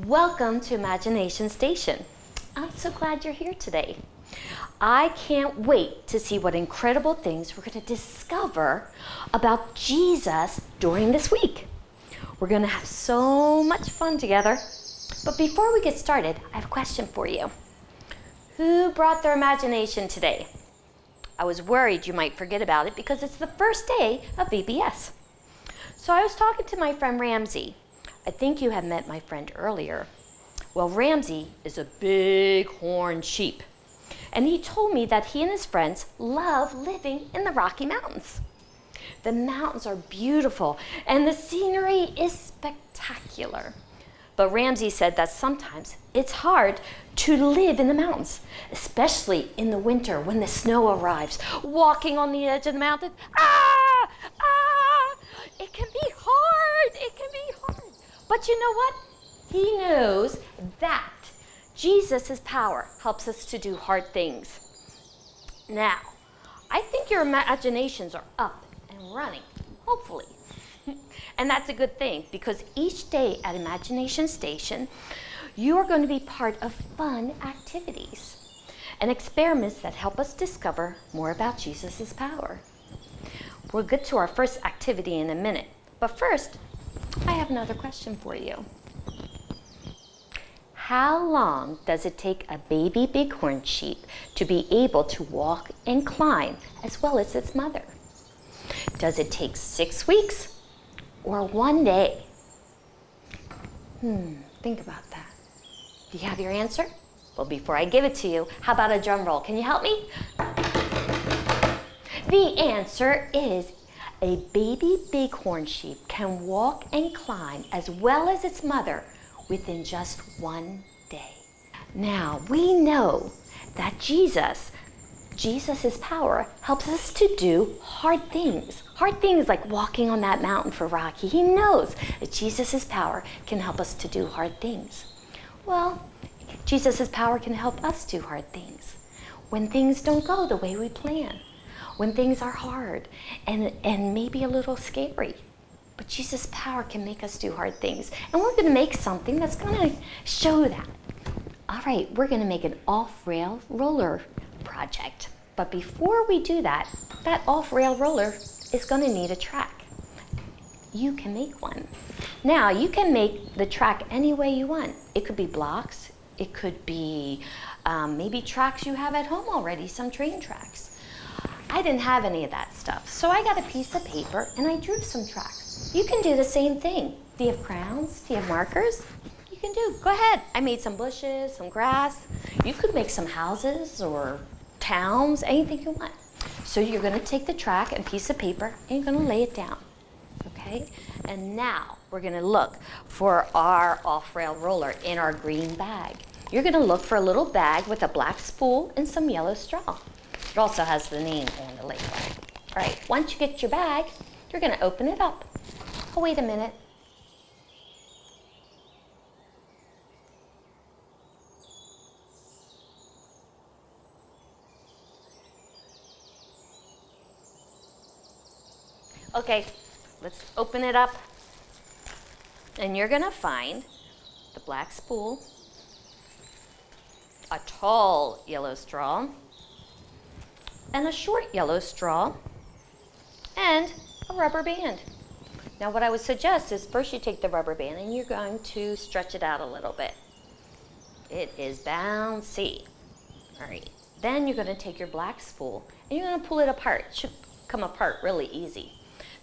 Welcome to Imagination Station. I'm so glad you're here today. I can't wait to see what incredible things we're going to discover about Jesus during this week. We're going to have so much fun together. But before we get started, I have a question for you. Who brought their imagination today? I was worried you might forget about it because it's the first day of VBS. So I was talking to my friend Ramsey. I think you have met my friend earlier. Well, Ramsey is a big horned sheep. And he told me that he and his friends love living in the Rocky Mountains. The mountains are beautiful and the scenery is spectacular. But Ramsey said that sometimes it's hard to live in the mountains, especially in the winter when the snow arrives. Walking on the edge of the mountain, it can be hard, But you know what? He knows that Jesus' power helps us to do hard things. Now, I think your imaginations are up and running, hopefully. And that's a good thing because each day at Imagination Station, you are going to be part of fun activities and experiments that help us discover more about Jesus' power. We'll get to our first activity in a minute, but first, I have another question for you. How long does it take a baby bighorn sheep to be able to walk and climb as well as its mother? Does it take 6 weeks or 1 day? Think about that. Do you have your answer? Well, before I give it to you, how about a drum roll? Can you help me? The answer is a baby bighorn sheep can walk and climb as well as its mother within just 1 day. Now, we know that Jesus' power helps us to do hard things. Hard things like walking on that mountain for Rocky. He knows that Jesus' power can help us to do hard things. Well, Jesus' power can help us do hard things when things don't go the way we plan, when things are hard and maybe a little scary. But Jesus' power can make us do hard things. And we're going to make something that's going to show that. All right, we're going to make an off-rail roller project. But before we do that, that off-rail roller is going to need a track. You can make one. Now, you can make the track any way you want. It could be blocks. It could be maybe tracks you have at home already, some train tracks. I didn't have any of that stuff, so I got a piece of paper and I drew some tracks. You can do the same thing. Do you have crayons? Do you have markers? You can do. Go ahead. I made some bushes, some grass. You could make some houses or towns, anything you want. So you're going to take the track and piece of paper and you're going to lay it down. Okay? And now we're going to look for our off-rail roller in our green bag. You're going to look for a little bag with a black spool and some yellow straw. It also has the name on the label. All right, once you get your bag, you're going to open it up. Oh, wait a minute. Okay, let's open it up. And you're going to find the black spool, a tall yellow straw, and a short yellow straw, and a rubber band. Now what I would suggest is first you take the rubber band and you're going to stretch it out a little bit. It is bouncy. All right, then you're going to take your black spool and you're going to pull it apart. It should come apart really easy.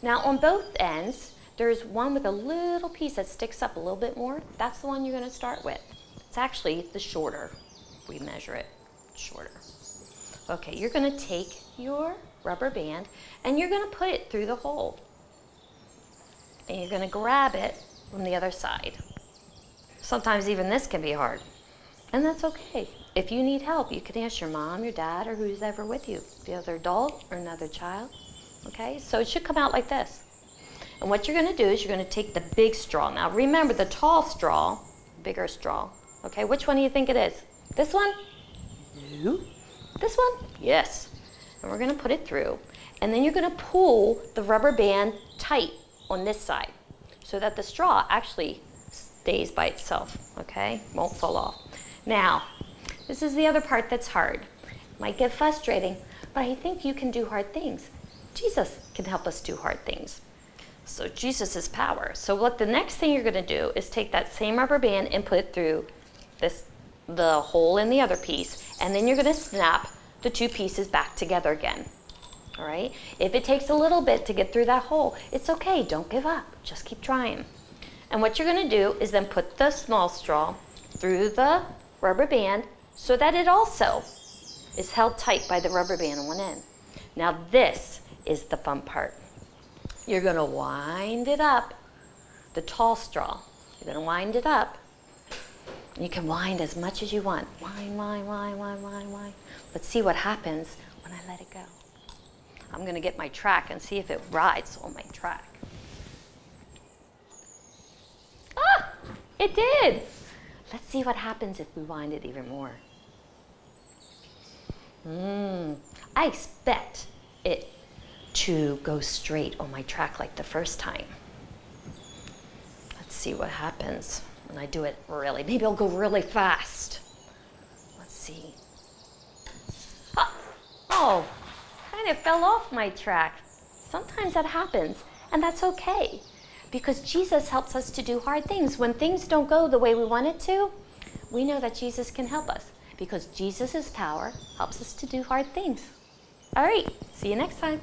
Now on both ends, there's one with a little piece that sticks up a little bit more. That's the one you're going to start with. It's actually the shorter. We measure it shorter. Okay, you're going to take your rubber band and you're going to put it through the hole. And you're going to grab it from the other side. Sometimes even this can be hard. And that's okay. If you need help, you can ask your mom, your dad, or who's ever with you. The other adult or another child. Okay, so it should come out like this. And what you're going to do is you're going to take the big straw. Now remember the tall straw, bigger straw. Okay, which one do you think it is? This one? No. This one? Yes. And we're going to put it through. And then you're going to pull the rubber band tight on this side so that the straw actually stays by itself, okay? Won't fall off. Now, this is the other part that's hard. Might get frustrating, but I think you can do hard things. Jesus can help us do hard things. So Jesus is power. So what the next thing you're going to do is take that same rubber band and put it through the hole in the other piece, and then you're going to snap the two pieces back together again. All right? If it takes a little bit to get through that hole, it's okay. Don't give up. Just keep trying. And what you're going to do is then put the small straw through the rubber band so that it also is held tight by the rubber band on one end. Now this is the fun part. You're going to wind it up, the tall straw. You're going to wind it up. You can wind as much as you want. Wind, wind, wind, wind, wind, wind. Let's see what happens when I let it go. I'm going to get my track and see if it rides on my track. Ah, it did. Let's see what happens if we wind it even more. I expect it to go straight on my track like the first time. Let's see what happens when I do it really. Maybe I'll go really fast. Let's see. Oh, kind of fell off my track. Sometimes that happens, and that's okay, because Jesus helps us to do hard things. When things don't go the way we want it to, we know that Jesus can help us, because Jesus' power helps us to do hard things. All right, see you next time.